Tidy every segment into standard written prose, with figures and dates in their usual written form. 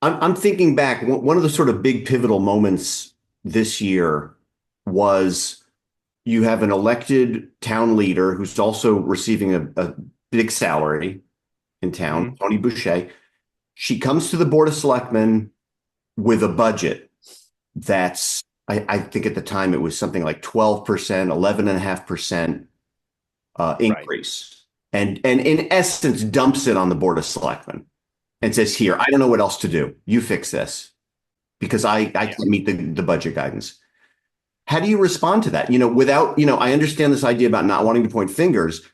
I'm thinking back. One of the sort of big pivotal moments this year was you have an elected town leader who's also receiving a big salary in town, Hmm. Tony Boucher. She comes to the Board of Selectmen with a budget that's, I think at the time it was something like 12%, 11.5% Right. increase. And in essence, dumps it on the Board of Selectmen and says, here, Yeah. I don't know what else to do. You fix this because I Yeah. can't meet the budget guidance. How do you respond to that? Without, I understand this idea about not wanting to point fingers,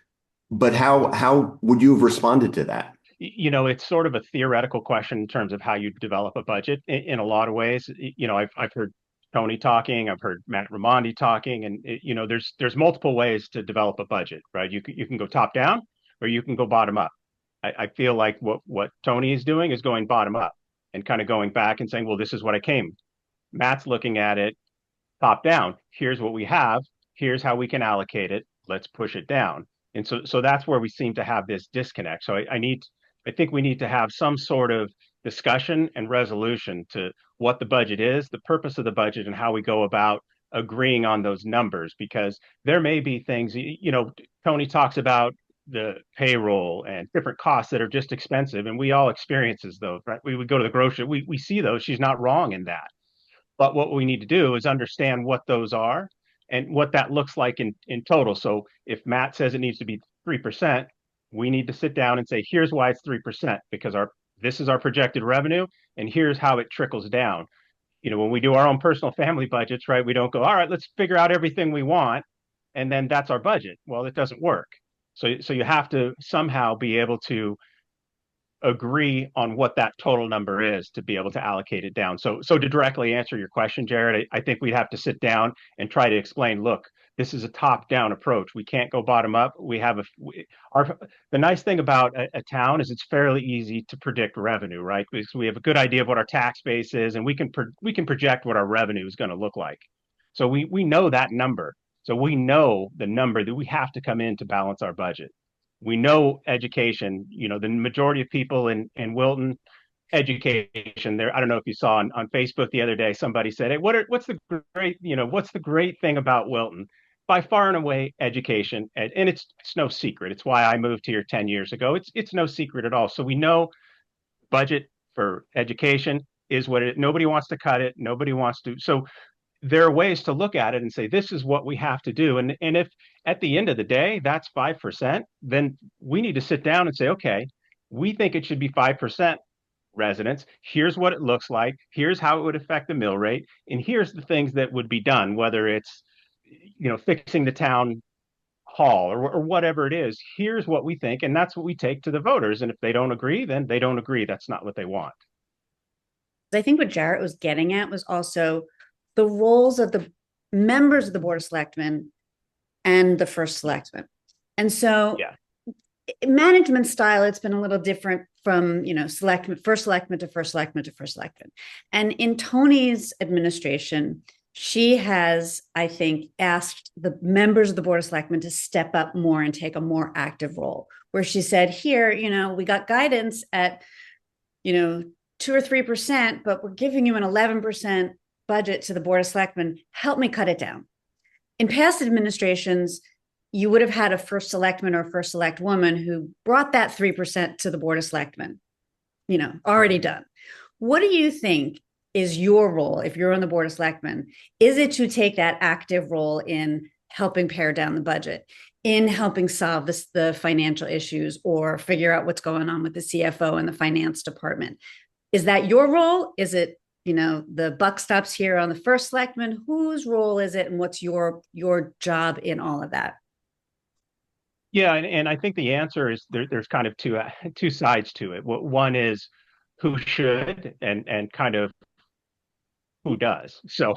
but how would you have responded to that? It's sort of a theoretical question in terms of how you develop a budget in a lot of ways. I've heard Tony talking, I've heard Matt Raimondi talking, and there's multiple ways to develop a budget, right? You can go top down or you can go bottom up. I feel like what Tony is doing is going bottom up and kind of going back and saying, well, this is what I came. Matt's looking at it top down. Here's what we have. Here's how we can allocate it. Let's push it down. And so that's where we seem to have this disconnect. So I think we need to have some sort of discussion and resolution to what the budget is, the purpose of the budget, and how we go about agreeing on those numbers. Because there may be things, Tony talks about the payroll and different costs that are just expensive, and we all experiences those, right? We would go to the grocery, we see those. She's not wrong in that, but what we need to do is understand what those are and what that looks like in total. So if Matt says it needs to be 3%, we need to sit down and say, here's why it's 3%, because this is our projected revenue, and here's how it trickles down. When we do our own personal family budgets, right, we don't go, all right, let's figure out everything we want, and then that's our budget. Well, it doesn't work. So you have to somehow be able to agree on what that total number is to be able to allocate it down. So to directly answer your question, Jared, I think we'd have to sit down and try to explain, look, this is a top-down approach. We can't go bottom up. We have our the nice thing about a town is it's fairly easy to predict revenue, right? Because we have a good idea of what our tax base is, and we can project what our revenue is going to look like. So we know that number. So we know the number that we have to come in to balance our budget. We know education, the majority of people in Wilton, education there. I don't know if you saw on Facebook the other day, somebody said, hey, what's the great thing about Wilton? By far and away, education. And it's no secret. It's why I moved here 10 years ago. It's no secret at all. So we know budget for education is what it, nobody wants to cut it. Nobody wants to. So there are ways to look at it and say this is what we have to do, and if at the end of the day that's 5%, then we need to sit down and say, okay, we think it should be 5% residents. Here's what it looks like, here's how it would affect the mill rate, and here's the things that would be done, whether it's fixing the town hall or whatever it is. Here's what we think, and that's what we take to the voters, and if they don't agree, then they don't agree. That's not what they want. I think what Jarrett was getting at was also the roles of the members of the Board of Selectmen and the first selectman. And so Yeah. management style, it's been a little different from, selectman, first selectman to first selectman to first selectman. And in Tony's administration, she has, I think, asked the members of the Board of Selectmen to step up more and take a more active role, where she said, here, we got guidance at, 2 or 3%, but we're giving you an 11% budget to the Board of Selectmen. Help me cut it down. In past administrations, you would have had a first selectman or first select woman who brought that 3% to the Board of Selectmen, already Right. done. What do you think is your role if you're on the Board of Selectmen? Is it to take that active role in helping pare down the budget, in helping solve the financial issues, or figure out what's going on with the CFO and the finance department? Is that your role? Is it, the buck stops here on the first selectman? Whose role is it, and what's your job in all of that? Yeah, and I think the answer is there's kind of two sides to it. One is who should, and kind of who does. So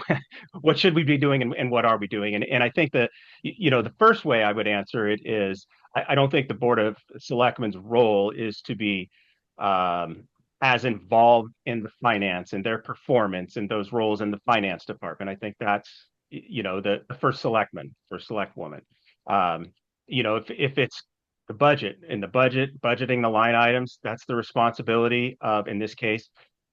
what should we be doing, and what are we doing? And I think that the first way I would answer it is I don't think the Board of Selectmen's role is to be as involved in the finance and their performance and those roles in the finance department. I think that's the first selectman, first select woman. Um, if it's the budget, budgeting the line items, that's the responsibility of, in this case,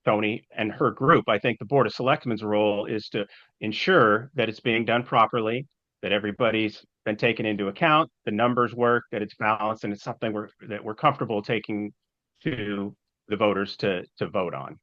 Tony and her group. I think the Board of Selectmen's role is to ensure that it's being done properly, that everybody's been taken into account, the numbers work, that it's balanced, and it's something that we're comfortable taking to the voters to vote on.